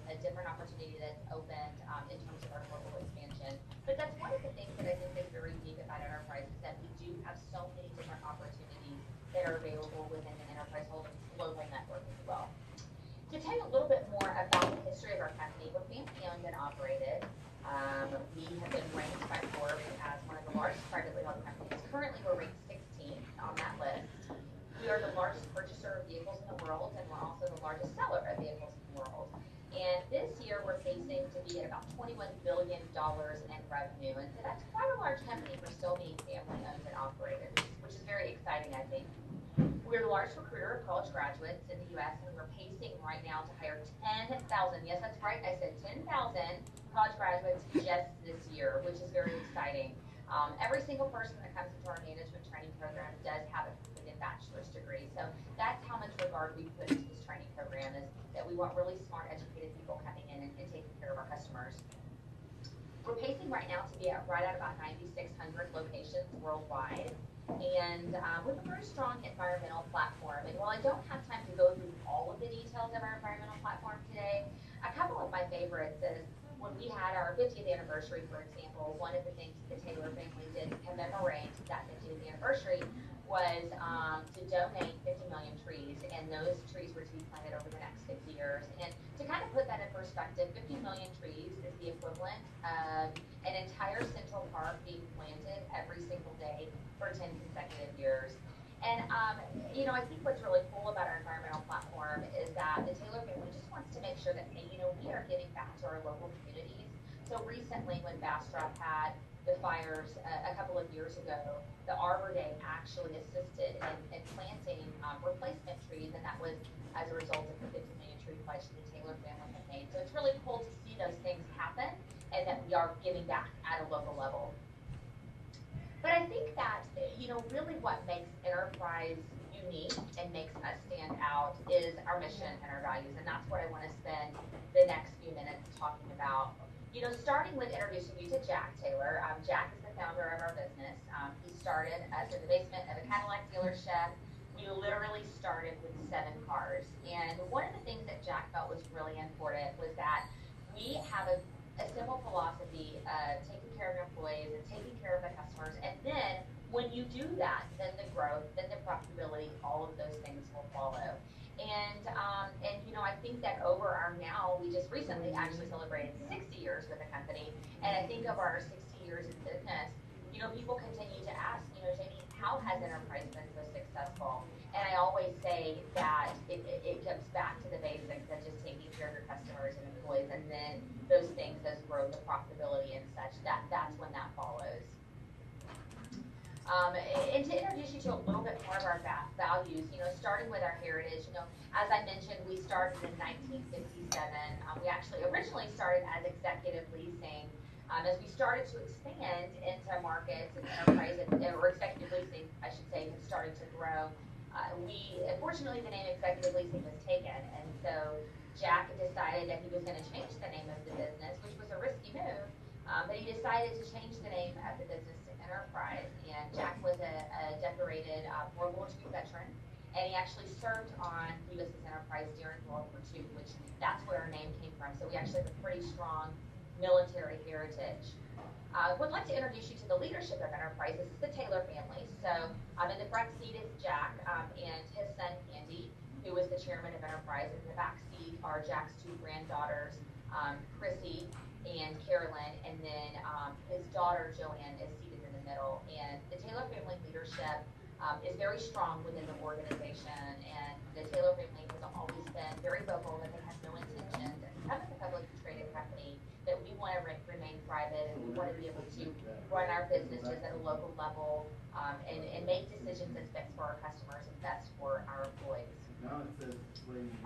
a different opportunity that's opened in terms of our global expansion. But that's one of the things that I think is very unique about Enterprise is that we do have so many different opportunities that are available within the Enterprise Holdings global network as well. To tell you a little bit more about the history of our company, we're family owned and operated. We have been ranked by Forbes as one of the largest privately held companies. Currently, we're ranked 16th on that list. We are the largest purchaser of vehicles in the world, and we're also the largest seller of vehicles in the world. And this year, we're pacing to be at about $21 billion in revenue. And so that's quite a large company for still being family owned and operated, which is very exciting, I think. We're the largest recruiter of college graduates in the U.S., and we're pacing right now to hire 10,000. Yes, that's right. I said 10,000 college graduates just this year, which is very exciting. Every single person that comes into our management training program does have a completed bachelor's degree. So that's how much regard we put into this training program, is that we want really smart, educated people coming in and taking care of our customers. We're pacing right now to be right at about 9,600 locations worldwide. And we have a very strong environmental platform. And while I don't have time to go through all of the details of our environmental platform today, a couple of my favorites is when we had our 50th anniversary, for example, one of the things the Taylor family did to commemorate that 50th anniversary was to donate 50 million trees, and those trees were to be planted over the next 50 years. And to kind of put that in perspective, 50 million trees is the equivalent of an entire Central Park being planted every single day for 10 consecutive years. And, I think what's really cool about our environmental platform is that the Taylor family just wants to make sure that, we are giving back to our local communities. So recently when Bastrop had the fires a couple of years ago, the Arbor Day actually assisted in planting replacement trees, and that was as a result of the 50 million tree pledge that the Taylor family had made. So it's really cool to see those things happen and that we are giving back at a local level. But I think that, really what makes Enterprise unique and makes us stand out is our mission and our values. And that's what I want to spend the next few minutes talking about. Starting with introducing you to Jack Taylor. Jack is the founder of our business. He started us in the basement of a Cadillac dealership. We literally started with 7 cars. And one of the things that Jack felt was really important was that we have a simple philosophy of taking care of your employees and taking care of the customers. And then when you do that, then the growth, then the profitability, all of those things will follow. And I think that over our now, we just recently actually celebrated 60 years with the company. And I think over our 60 years in business, people continue to ask, Jamie, how has Enterprise been so successful? And I always say that it comes back to the basics of just taking care of your customers and employees, and then those things, those growth, the profitability and such, that's when that follows. And to introduce you to a little bit more of our values, starting with our heritage, as I mentioned, we started in 1957. We actually originally started as executive leasing. As we started to expand into markets and Enterprise, or executive leasing, I should say, had started to grow, unfortunately, the name executive leasing was taken. And so Jack decided that he was going to change the name of the business, which was a risky move. But he decided to change the name of the business to Enterprise. And Jack was a decorated World War II veteran, and he actually served on USS Enterprise during World War II, which that's where our name came from. So we actually have a pretty strong military heritage. I would like to introduce you to the leadership of Enterprise. This is the Taylor family. So in the front seat is Jack and his son, Andy, who was the chairman of Enterprise. In the back seat are Jack's 2 granddaughters, Chrissy and Carolyn, and then his daughter, Joanne, is seated in the middle. And the Taylor family leadership is very strong within the organization, and the Taylor family has always been very vocal that they have no intention to become a publicly traded company, that we want to remain private, and we want to be able to run our businesses at a local level and make decisions that's best for our customers and best for our employees.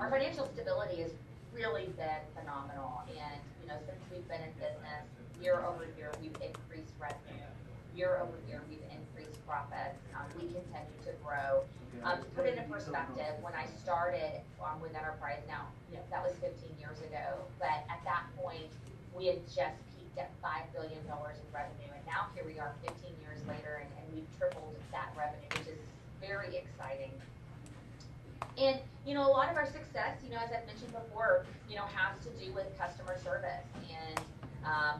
Our financial stability has really been phenomenal, and since we've been in business, year over year we've increased revenue, year over year we've increased profits. We continue to grow. To put it in perspective, when I started with Enterprise, now that was 15 years ago, but at that point we had just peaked at $5 billion in revenue, and now here we are 15 years later, and we've tripled that revenue, which is very exciting. And, a lot of our success, as I've mentioned before, has to do with customer service. And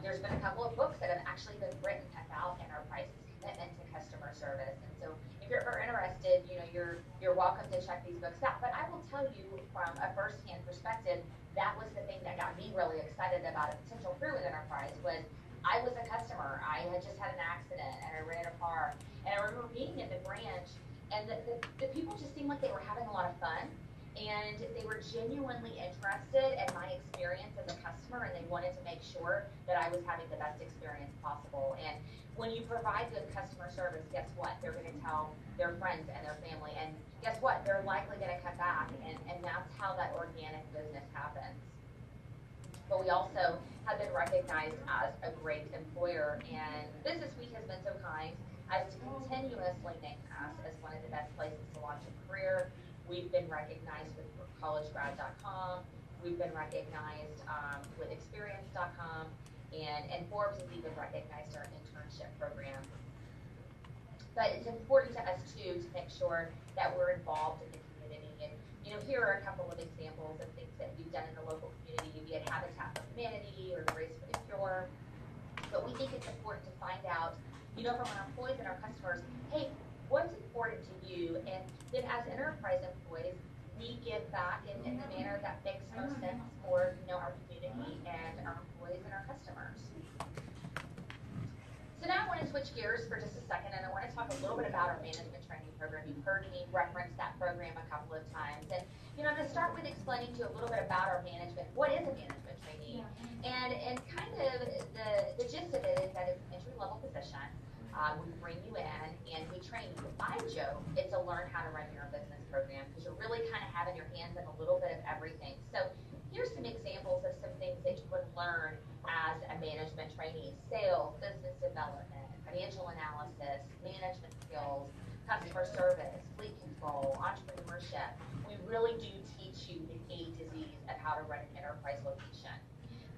there's been a couple of books that have actually been written about Enterprise's commitment to customer service. And so if you're ever interested, you're welcome to check these books out. But I will tell you from a firsthand perspective, that was the thing that got me really excited about a potential career with Enterprise was I was a customer. I had just had an accident and I rented a car. And I remember being at the branch and the people just seemed like they were having a lot of fun and they were genuinely interested in my experience as a customer and they wanted to make sure that I was having the best experience possible. And when you provide good customer service, guess what? They're going to tell their friends and their family. And guess what? They're likely going to come back. And that's how that organic business happens. But we also have been recognized as a great employer. And Business Week has been so kind as to continuously name us as one of the best places to launch a career. We've been recognized with collegegrad.com. We've been recognized with experience.com. And Forbes has even recognized our internship program. But it's important to us, too, to make sure that we're involved in the community. And, here are a couple of examples of things that we've done in the local community, be it Habitat for Humanity or the Race for the Cure. But we think it's important to find out, from our employees and our customers, hey, what's important to you? And then as enterprise employees, we give back in the manner that makes most sense for, our community and our employees and our customers. So now I want to switch gears for just a second, and I want to talk a little bit about our management training program. You've heard me reference that program a couple of times. And, I'm going to start with explaining to you a little bit about our management. What is a management trainee? And kind of the gist of it is that it's an entry-level position. We bring you in and we train you. I joke it's a learn how to run your own business program because you're really kind of having your hands in a little bit of everything. So here's some examples of some things that you would learn as a management trainee: sales, business development, financial analysis, management skills, customer service, fleet control, entrepreneurship. We really do teach you the A to Z of how to run an enterprise location.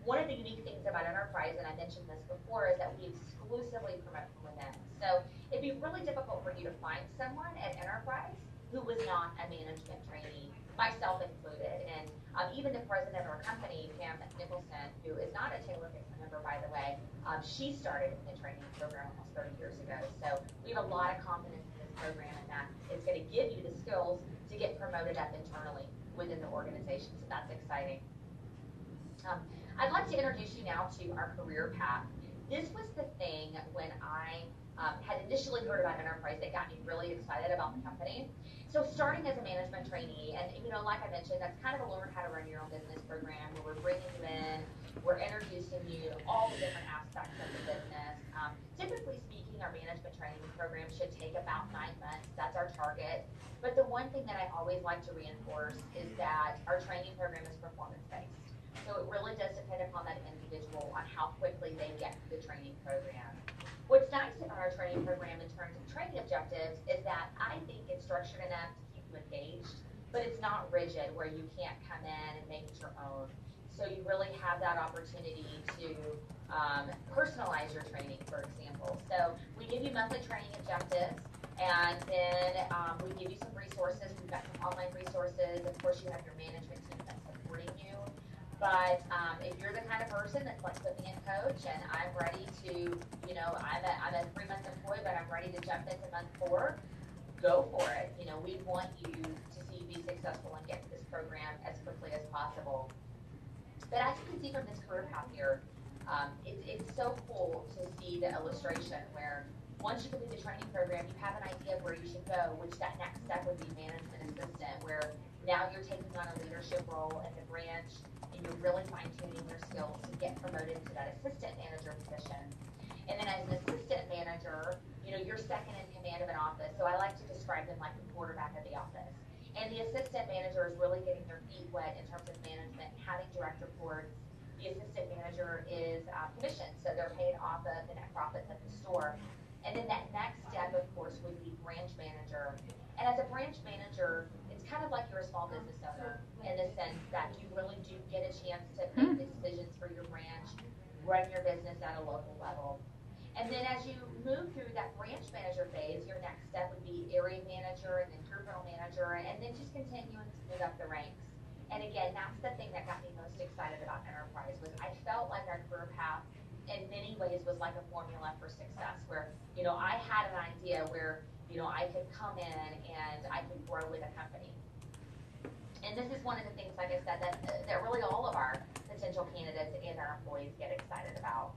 One of the unique things about Enterprise, and I mentioned this before, is that we exclusively promote from within. So it'd be really difficult for you to find someone at Enterprise who was not a management trainee, myself included. And even the president of our company, Pam Nicholson, who is not a Taylor Vixen member, by the way, she started in the training program almost 30 years ago. So we have a lot of confidence in this program and that it's going to give you the skills to get promoted up internally within the organization. So that's exciting. I'd like to introduce you now to our career path. This was the thing when I had initially heard about Enterprise that got me really excited about the company. So starting as a management trainee, and like I mentioned, that's kind of a learn how to run your own business program where we're bringing you in, we're introducing you to all the different aspects of the business. Typically speaking, our management training program should take about 9 months. That's our target. But the one thing that I always like to reinforce is that our training program is performance-based. So it really does depend upon that individual on how quickly they get through the training program. What's nice about our training program in terms of training objectives is that I think it's structured enough to keep you engaged, but it's not rigid where you can't come in and make it your own. So you really have that opportunity to personalize your training, for example. So we give you monthly training objectives, and then we give you some resources. We've got some online resources. Of course, you have your management team that's supporting you. But if you're the kind of person that's like, put me in coach and I'm ready to, I'm a 3-month employee, but I'm ready to jump into month 4, go for it. We want you to see you be successful and get to this program as quickly as possible. But as you can see from this career path here, it's so cool to see the illustration where once you complete the training program, you have an idea of where you should go, which that next step would be management assistant, where now you're taking on a leadership role at the branch and you're really fine-tuning your skills to get promoted to that assistant manager position. And then as an assistant manager, you're second in command of an office. So I like to describe them like the quarterback of the office. And the assistant manager is really getting their feet wet in terms of management, having direct reports. The assistant manager is commissioned, so they're paid off of the net profits of the store. And then that next step, of course, would be branch manager. And as a branch manager, it's kind of like you're a small business owner in the sense that you really do get a chance to make the decisions for your branch, run your business at a local level. And then as you move through that branch manager phase, your next step would be area manager and then terminal manager. manager, and then just continue and move up the ranks. And again, that's the thing that got me most excited about enterprise was I felt like our career path in many ways was like a formula for success where, I had an idea where, I could come in and I could grow with a company. And this is one of the things, like I said, that really all of our potential candidates and our employees get excited about.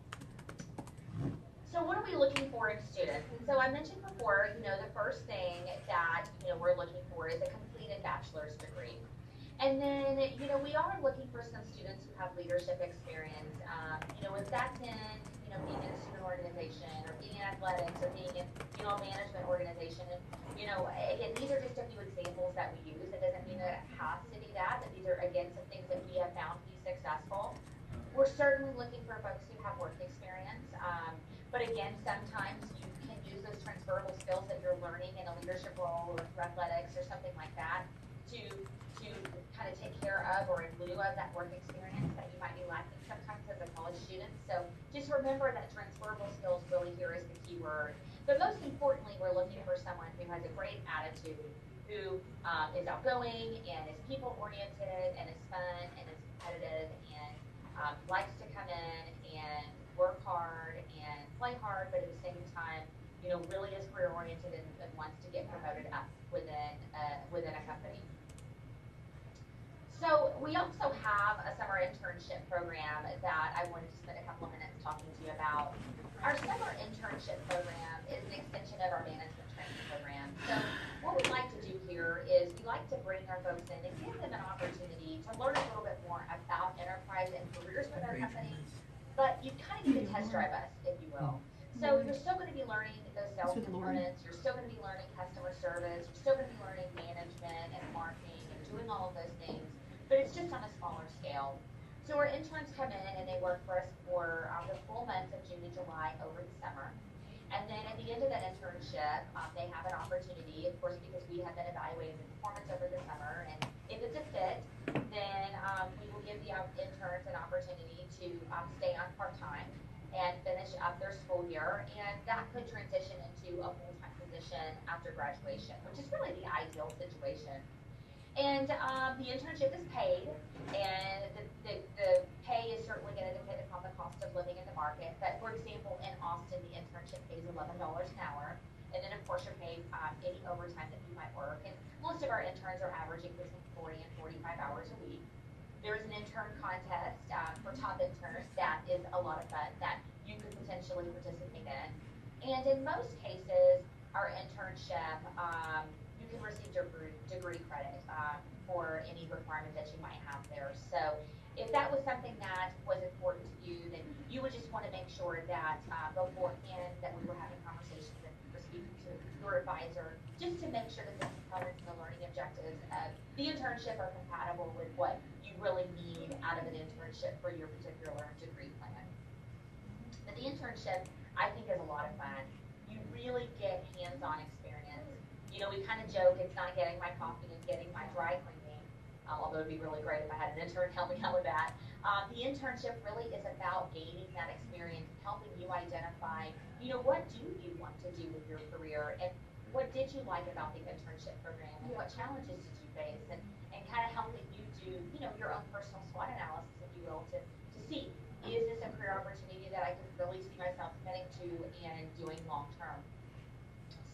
So what are we looking for in students? And so I mentioned before, the first thing that, we're looking for is a completed bachelor's degree. And then, we are looking for some students who have leadership experience. If that's in, being in a student organization or being in athletics or being in, a management organization. And, again, these are just a few examples that we use. It doesn't mean that it has to be that these are, again, some things that we have found to be successful. We're certainly looking for folks who have work experience. But again, sometimes you can use those transferable skills that you're learning in a leadership role or through athletics or something like that to kind of take care of or in lieu of that work experience that you might be lacking sometimes as a college student. So just remember that transferable skills really here is the key word. But most importantly, we're looking for someone who has a great attitude, who is outgoing and is people-oriented and is fun and is competitive and likes to come in and work hard and play hard, but at the same time, really is career-oriented and wants to get promoted up within a company. So we also have a summer internship program that I wanted to spend a couple of minutes talking to you about. Our summer internship program is an extension of our management training program. So what we like to do here is we like to bring our folks in and give them an opportunity to learn a little bit more about enterprise and careers with our company, but you kind of get to test drive us, if you will. So you're still going to be learning those sales components, you're still going to be learning customer service, you're still going to be learning management and marketing and doing all of those things, but it's just on a smaller scale. So our interns come in and they work for us for the full months of June and July over the summer. And then at the end of that internship, they have an opportunity, of course, because we have been evaluating the performance over the summer, and if it's a fit, then we will give the interns an opportunity to stay on part-time and finish up their school year, and that could transition into a full-time position after graduation, which is really the ideal situation. And the internship is paid, and the pay is certainly going to depend upon the cost of living in the market. But for example, in Austin, the internship pays $11 an hour, and then of course you're paid any overtime that you might work. And most of our interns are averaging between 40 and 45 hours a week. There is an intern contest for top interns that is a lot of fun that you could potentially participate in. And in most cases, our internship, you can receive degree credit for any requirement that you might have there. So if that was something that was important to you, then you would just want to make sure that beforehand that we were having conversations and we were speaking to your advisor just to make sure that the components and the learning objectives of the internship are compatible with what you really need out of an internship for your particular degree plan. But the internship, I think, is a lot of fun. You really get hands-on experience. We kind of joke it's not getting my coffee and getting my dry cleaning, although it'd be really great if I had an intern help me out with that. The internship really is about gaining that experience, helping you identify, what do you want to do with your career, and what did you like about the internship program, and what challenges did you face, and kind of helping you do, your own personal SWOT analysis, if you will, to see, is this a career opportunity that I can really see myself committing to and doing long term?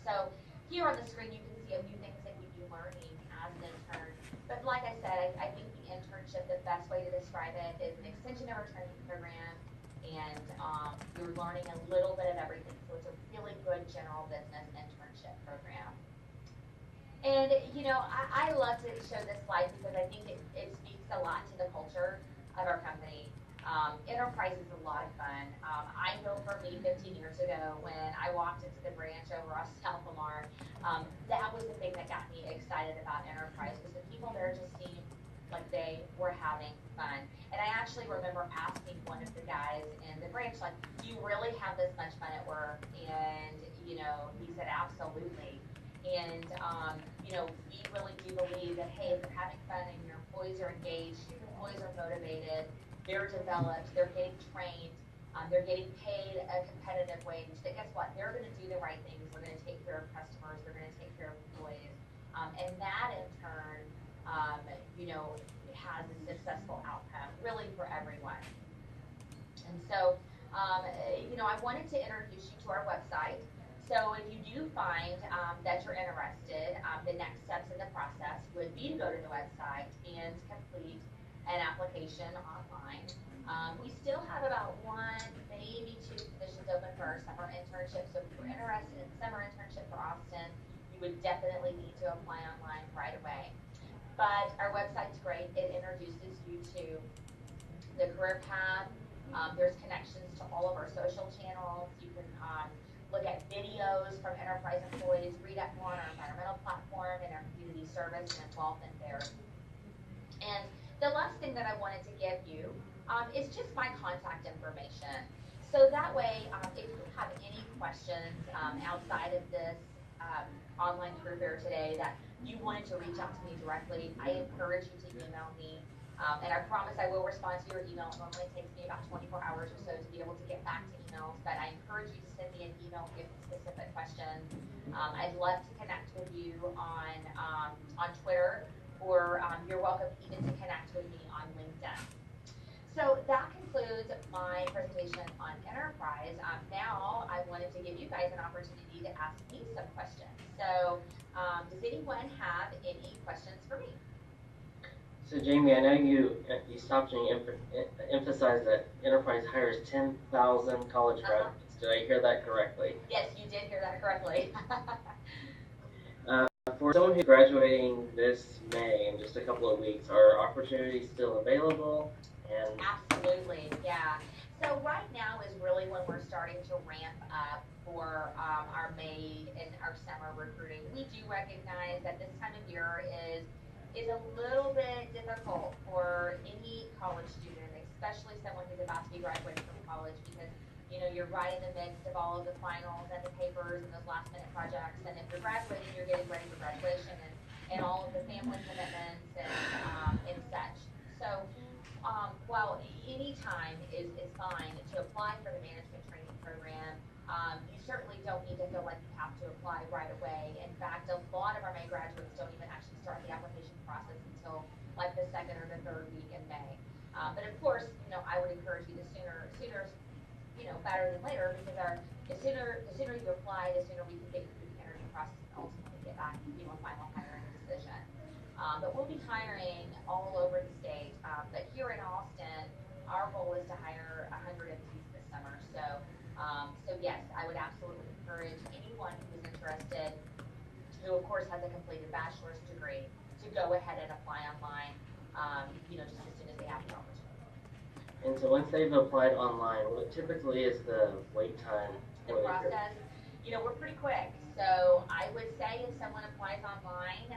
So here on the screen, you can see a few things that you'd be learning as an intern. But like I said, I think the internship, the best way to describe it is an extension of our training program, and you're learning a little bit of everything. So it's a really good general business internship program. And, I love to show this slide because I think it speaks a lot to the culture of our company. Enterprise is a lot of fun. I know for me 15 years ago when I walked into the branch over off South Lamar, that was the thing that got me excited about Enterprise because the people there just seemed like they were having fun. And I actually remember asking one of the guys in the branch, like, do you really have this much fun at work? And, he said, absolutely. And, we really do believe that, hey, if you're having fun and your employees are engaged, your employees are motivated, they're developed, they're getting trained, they're getting paid a competitive wage, then guess what? They're going to do the right things. They're going to take care of customers. They're going to take care of employees. And that in turn, um, you know, has a successful outcome really for everyone. And so, I wanted to introduce you to our website. So if you do find that you're interested, the next steps in the process would be to go to the website and complete an application online. We still have about one, maybe two positions open for our summer internship. So if you're interested in the summer internship for Austin, you would definitely need to apply online right away. But our website's great. It introduces you to the career path. There's connections to all of our social channels. You can look at videos from enterprise employees, read up more on our environmental platform and our community service and involvement there. And the last thing that I wanted to give you is just my contact information. So that way, if you have any questions outside of this online career fair today that you wanted to reach out to me directly, I encourage you to email me. And I promise I will respond to your email. It normally takes me about 24 hours or so to be able to get back to emails, but I encourage you to send me an email with specific questions. I'd love to connect with you on Twitter, or you're welcome even to connect with me on LinkedIn. So that concludes my presentation on enterprise. Now I wanted to give you guys an opportunity to ask me some questions. So does anyone have any questions for me? So Jamie, I know you stopped and you emphasized that enterprise hires 10,000 college graduates. Did I hear that correctly? Yes, you did hear that correctly. For someone who's graduating this May in just a couple of weeks, are opportunities still available? And absolutely, yeah. So right now is really when we're starting to ramp up for our May and our summer recruiting. We do recognize that this time of year is a little bit difficult for any college student, especially someone who's about to be graduating from college, because you're right in the midst of all of the finals and the papers and those last minute projects. And if you're graduating, you're getting ready for graduation and all of the family commitments and such. So while any time is fine to apply for the management training program, you certainly don't need to feel like you have to apply right away. In fact, a lot of our May graduates don't even actually start the application process until like the second or the third week in May. But of course, I would encourage you the sooner, better than later, because the sooner you apply, the sooner we can get you through the interview process and ultimately get back to a final hiring decision. But we'll be hiring all over the state. But here in Austin, our goal is to hire 100 MTs this summer. So yes, I would absolutely encourage anyone who is interested, who of course has a completed bachelor's degree, to go ahead and apply online, just as soon as they have the opportunity. And so once they've applied online, what typically is the wait time? The process, we're pretty quick. So I would say if someone applies online,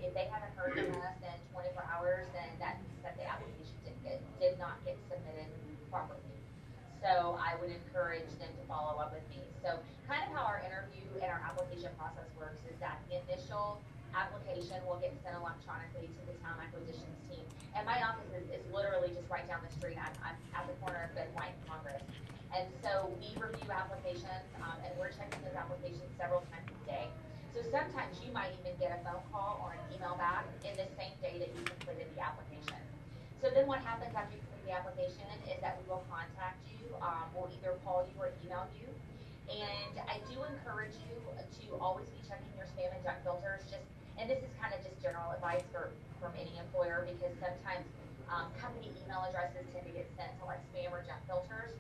if they haven't heard from us in 24 hours, then that means that the application did not get submitted properly. So I would encourage them to follow up with me. So kind of how our interview and our application process works is that the initial application will get sent electronically to the talent acquisitions team. And my office is literally just right down the street. I'm at the corner of Good and White and Congress. And so we review applications, and we're checking those applications several times a day. So sometimes you might even get a phone call or an email back in the same day that you completed the application. So then what happens after you complete the application is that we will contact you. We'll either call you or email you. And I do encourage you to always be checking your spam and junk filters. And this is kind of just general advice from any employer, because sometimes company email addresses tend to get sent to like spam or junk filters.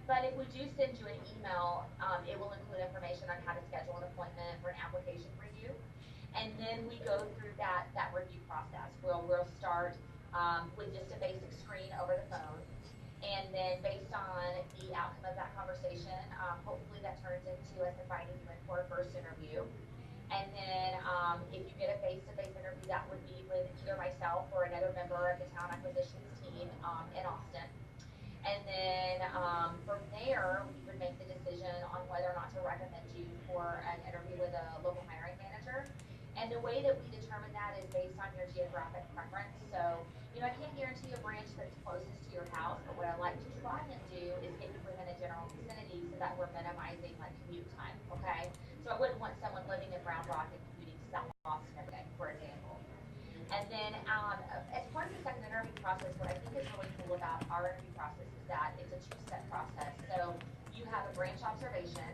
But if we do send you an email, it will include information on how to schedule an appointment for an application review. And then we go through that review process. We'll start with just a basic screen over the phone. And then based on the outcome of that conversation, hopefully that turns into us inviting you in for a first interview. And then if you get a face-to-face interview, that would be with either myself or another member of the talent acquisitions team in Austin. And then from there, we would make the decision on whether or not to recommend you for an interview with a local hiring manager. And the way that we determine that is based on your geographic preference. So, I can't guarantee a branch that's closest to your house, but what I like to try and do is get you within a general vicinity so that we're minimizing like commute time, okay? So I wouldn't want someone living in Round Rock and commuting south process, what I think is really cool about our interview process is that it's a two-step process. So you have a branch observation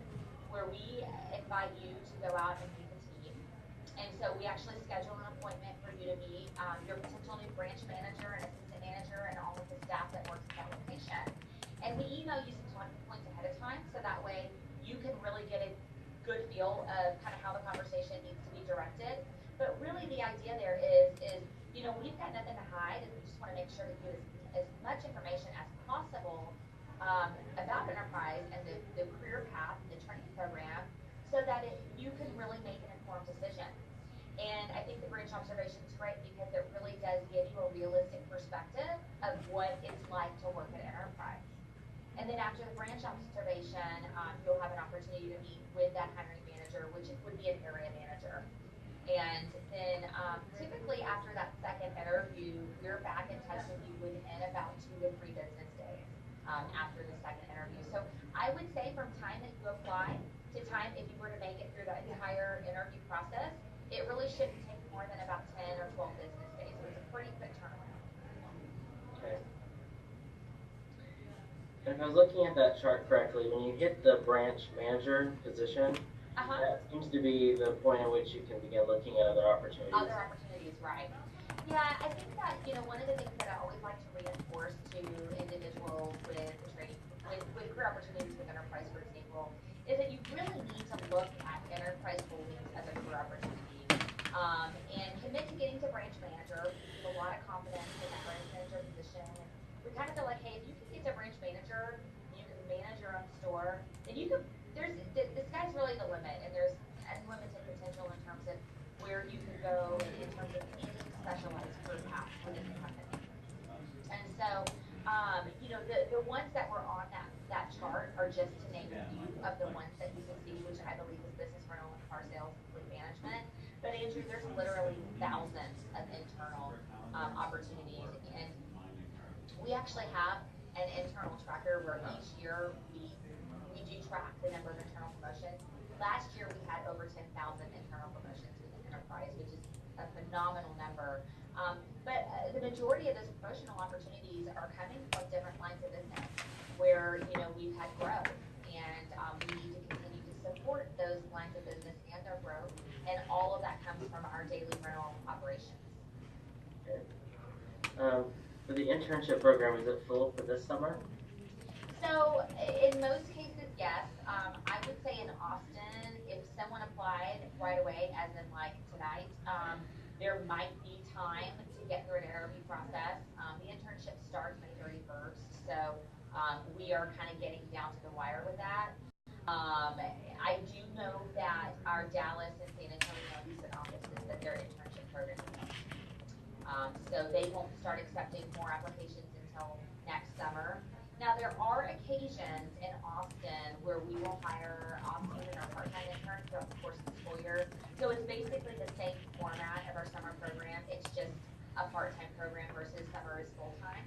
where we invite you to go out and meet the team. And so we actually schedule an appointment for you to meet your potential new branch manager and assistant manager and all of the staff that works at that location. And we email you some talking points ahead of time so that way you can really get a good feel of kind of how the conversation needs to be directed. But really the idea there is we've got nothing to hide and we just want to make sure to give as much information as possible about enterprise and the career path and the training program so that you can really make an informed decision. And I think the branch observation is great because it really does give you a realistic perspective of what it's like to work at enterprise. And then after the branch observation, you'll have an opportunity to meet with that hiring manager, which would be an area manager. And then typically after that second interview, we're back in touch with you within about 2 to 3 business days after the second interview. So I would say from time that you apply to time if you were to make it through the entire interview process, it really shouldn't take more than about 10 or 12 business days. So it's a pretty quick turnaround. Okay. And if I was looking at that chart correctly, when you hit the branch manager position, that seems to be the point at which you can begin looking at other opportunities. Other opportunities, right. Yeah, I think that, one of the things that I always like to reinforce to individuals with training, with career opportunities with enterprise, for example, is that you really need to look at enterprise holdings as a career opportunity. And commit to getting to branch manager. We have a lot of confidence in that branch manager position. And we kind of feel like, hey, if you can get to branch manager, you can manage your own store, then you can, the sky's really the limit, and there's unlimited potential in terms of where you can go in terms of any specialized career path within the company. And so, the ones that were on that chart are just to name a few of the ones that you can see, which I believe is business rental and car sales and fleet management. But Andrew, there's literally thousands of internal opportunities, and we actually have an internal tracker where each year we do track the number of internal promotions. Last year we had over 10,000 internal promotions within enterprise, which is a phenomenal number. But the majority of those promotional opportunities are coming from different lines of business where we've had growth, and we need to continue to support those lines of business and their growth, and all of that comes from our daily rental operations. Okay. For the internship program, is it full for this summer? So in most cases, yes. I would say in Austin, if someone applied right away, as in like tonight, there might be time to get through an interview process. The internship starts May 31st, so we are kind of getting down to the wire with that. I do know that our Dallas and San Antonio recent offices that their internship program is so they won't start accepting more applications until next summer. Now, there are occasions in Austin where we will hire off-season or part-time interns throughout the course of the school year. So it's basically the same format of our summer program. It's just a part-time program versus summer is full-time.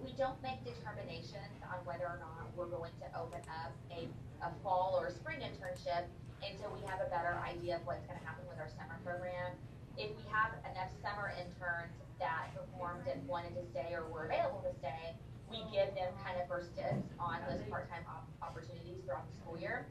We don't make determinations on whether or not we're going to open up a fall or a spring internship until we have a better idea of what's going to happen with our summer program. If we have enough summer interns that performed and wanted to stay or were available to stay, we give them kind of first dibs on those part-time opportunities throughout the school year.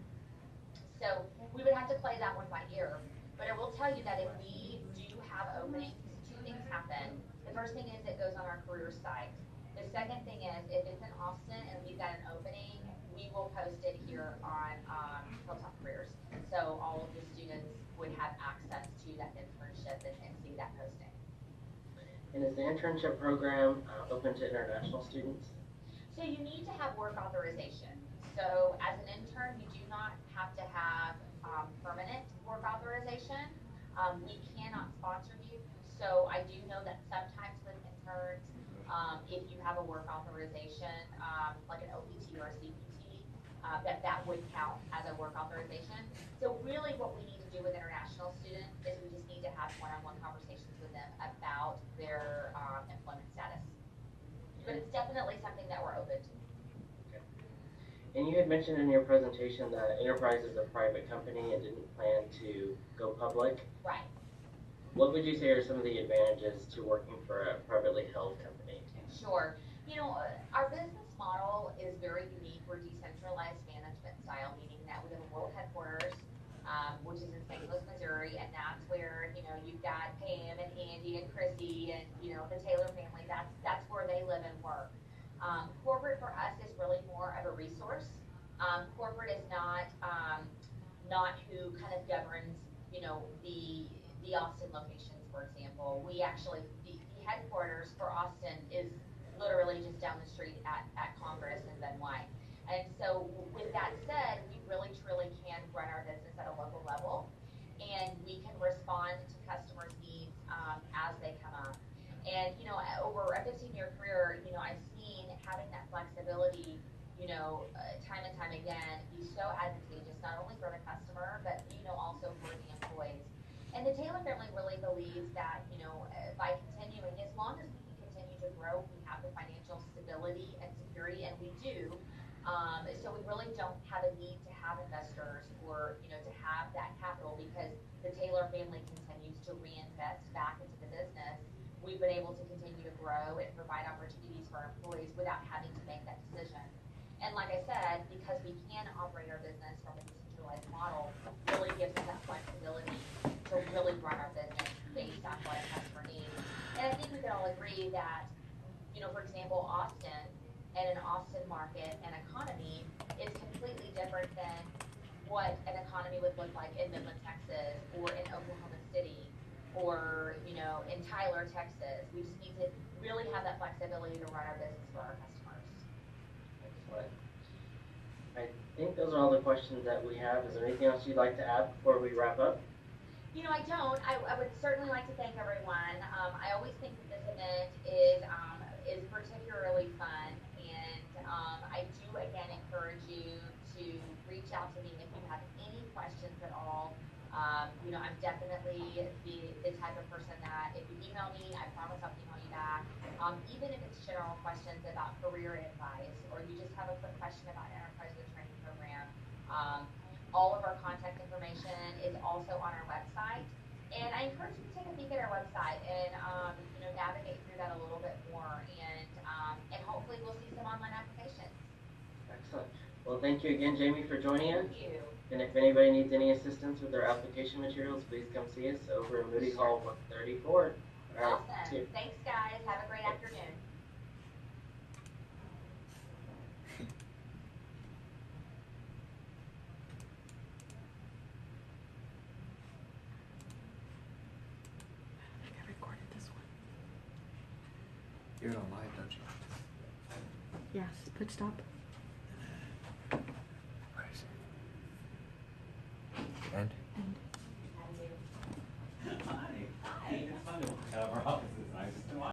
So we would have to play that one by ear. But I will tell you that if we do have openings, 2 things happen. The first thing is it goes on our career site. The second thing is if it's in Austin and we've got an opening, we will post it here on Hilltop Careers. So all of the students would have access to that internship and see that posting. And is the internship program open to international students? So you need to have work authorization. So as an intern, you do not have to have permanent work authorization. We cannot sponsor you. So I do know that sometimes with interns, if you have a work authorization, like an OPT or a CPT, that would count as a work authorization. So really what we need to do with international students is we just need to have one-on-one conversations with them about their employment status. But it's definitely something that we're open to. Okay. And you had mentioned in your presentation that Enterprise is a private company and didn't plan to go public. Right. What would you say are some of the advantages to working for a privately held company? Sure. Our business model is very unique. We're decentralized management style, meaning that we have a world headquarters, which is in St. Louis, Missouri, and that's where, you've got Pam and Andy and Chrissy and, the Taylor family. That's where they live and work. Corporate for us is really more of a resource. Corporate is not who kind of governs, the Austin locations, for example. We actually, the headquarters for Austin is literally just down the street at Congress and Van White. And so with that said, we really truly can run our business at a local level, and we can respond to customers' needs as they come up. And over a 15-year career, I've seen having that flexibility, time and time again, be so advantageous not only for the customer but also for the employees. And the Taylor family really believes that by continuing, as long as we can continue to grow, we have the financial stability and security, and we do. So we really don't have a need to have investors or to have that capital, because the Taylor family continues to reinvest back into the business. We've been able to continue to grow and provide opportunities for our employees without having to make that decision. And like I said, because we can operate our business from a decentralized model, really gives us that flexibility to really run our business based on what a customer needs. And I think we can all agree that, for example, Austin and an Austin market and economy is completely different than what an economy would look like in Midland, Texas, or in Oklahoma City, or in Tyler, Texas. We just need to really have that flexibility to run our business for our customers. Excellent. I think those are all the questions that we have. Is there anything else you'd like to add before we wrap up? I don't. I would certainly like to thank everyone. I always think that this event is particularly fun, and I do again encourage you to reach out to me if you have any questions at all. I'm definitely the type of person that if you email me, I promise I'll email you back. Even if it's general questions about career advice, or you just have a quick question about Enterprise Training Program, all of our contact information is also on our website. And I encourage you to take a peek at our website and navigate through that a little bit more, and hopefully we'll see some online applications. Excellent. Well, thank you again, Jamie, for joining us. Thank you. And if anybody needs any assistance with their application materials, please come see us over in Moody Hall 134. Awesome. Thanks, guys. Have a great afternoon. I recorded this one. You're on live, don't you? Yes, put stop. Right. End? And